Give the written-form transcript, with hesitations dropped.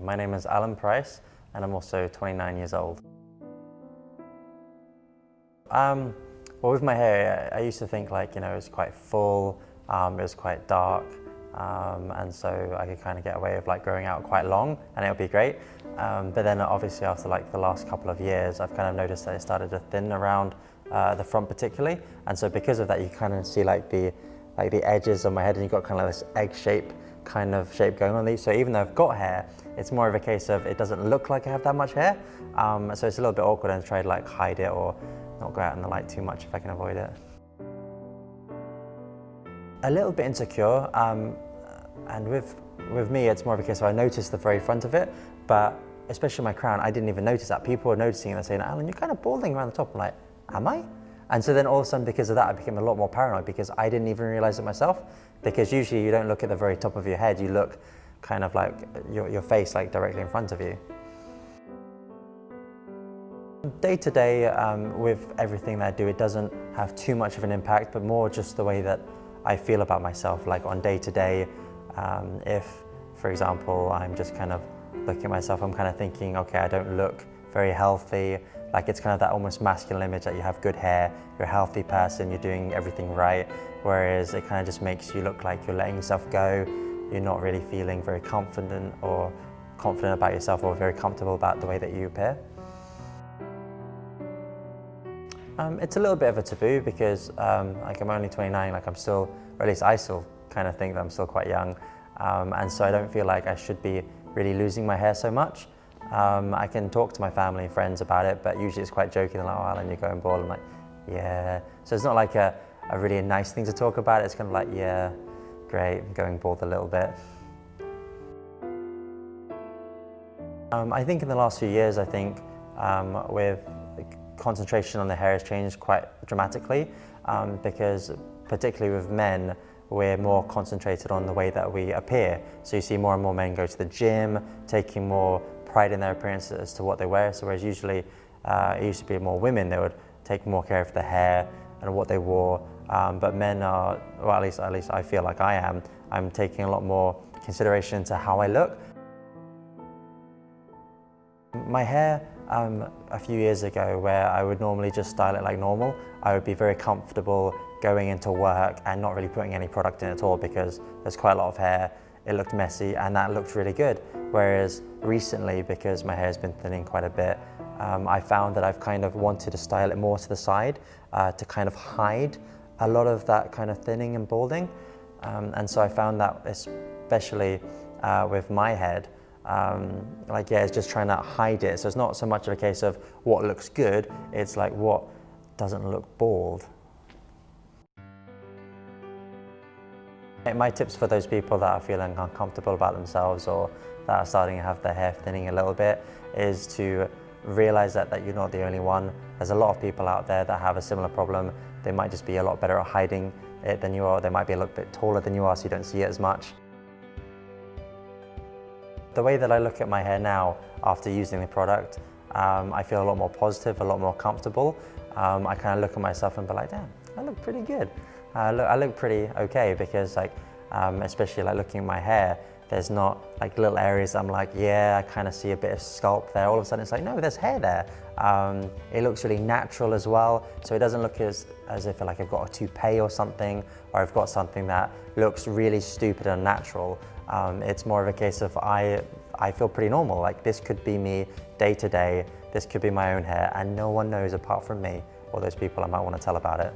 My name is Alan Price and I'm also 29 years old. Well, with my hair, I used to think it was quite full, it was quite dark, and so I could kind of get away with growing out quite long and it would be great. But then obviously after the last couple of years, I've kind of noticed that it started to thin around the front particularly. And so because of that, you kind of see the edges of my head and you've got kind of this egg shape going on these. So even though I've got hair, it's more of a case of it doesn't look like I have that much hair. So it's a little bit awkward and try to hide it or not go out in the light too much if I can avoid it. A little bit insecure, and with me it's more of a case of I noticed the very front of it, but especially my crown, I didn't even notice that. People were noticing it and saying, "Alan, you're kind of balding around the top." I'm like, am I? And so then all of a sudden, because of that, I became a lot more paranoid because I didn't even realize it myself. Because usually you don't look at the very top of your head, you look kind of like your face directly in front of you. Day to day, with everything that I do, it doesn't have too much of an impact, but more just the way that I feel about myself. On day to day, if, for example, I'm just kind of looking at myself, I'm kind of thinking, okay, I don't look very healthy. It's kind of that almost masculine image that you have good hair, you're a healthy person, you're doing everything right, whereas it kind of just makes you look like you're letting yourself go, you're not really feeling very confident about yourself or very comfortable about the way that you appear. It's a little bit of a taboo because I'm only 29, I'm still, or at least I still kind of think that I'm still quite young, and so I don't feel like I should be really losing my hair so much. I can talk to my family and friends about it, but usually it's quite joking. They're like, "Oh, Alan, you're going bald." I'm like, "Yeah." So it's not a really nice thing to talk about. It's kind of like, "Yeah, great, I'm going bald a little bit." I think in the last few years, with concentration on the hair has changed quite dramatically, because particularly with men, we're more concentrated on the way that we appear. So you see more and more men go to the gym, taking more pride in their appearance as to what they wear. So whereas usually it used to be more women, they would take more care of their hair and what they wore. But men are, well, at least I feel like I am, I'm taking a lot more consideration into how I look. My hair, a few years ago, where I would normally just style it like normal, I would be very comfortable going into work and not really putting any product in at all because there's quite a lot of hair, it looked messy and that looked really good. Whereas recently, because my hair has been thinning quite a bit, I found that I've kind of wanted to style it more to the side to kind of hide a lot of that kind of thinning and balding. And so I found that especially with my head, it's just trying to hide it. So it's not so much of a case of what looks good, it's what doesn't look bald. My tips for those people that are feeling uncomfortable about themselves or that are starting to have their hair thinning a little bit is to realize that you're not the only one. There's a lot of people out there that have a similar problem. They might just be a lot better at hiding it than you are. They might be a little bit taller than you are, so you don't see it as much. The way that I look at my hair now after using the product, I feel a lot more positive, a lot more comfortable. I kind of look at myself and be like, damn, I look pretty good. I look pretty okay because especially looking at my hair, there's not little areas I'm like, yeah, I kind of see a bit of scalp there. All of a sudden it's like, no, there's hair there. It looks really natural as well. So it doesn't look as if I've got a toupee or something, or I've got something that looks really stupid and unnatural. It's more of a case of I feel pretty normal. This could be me day to day. This could be my own hair and no one knows apart from me or those people I might want to tell about it.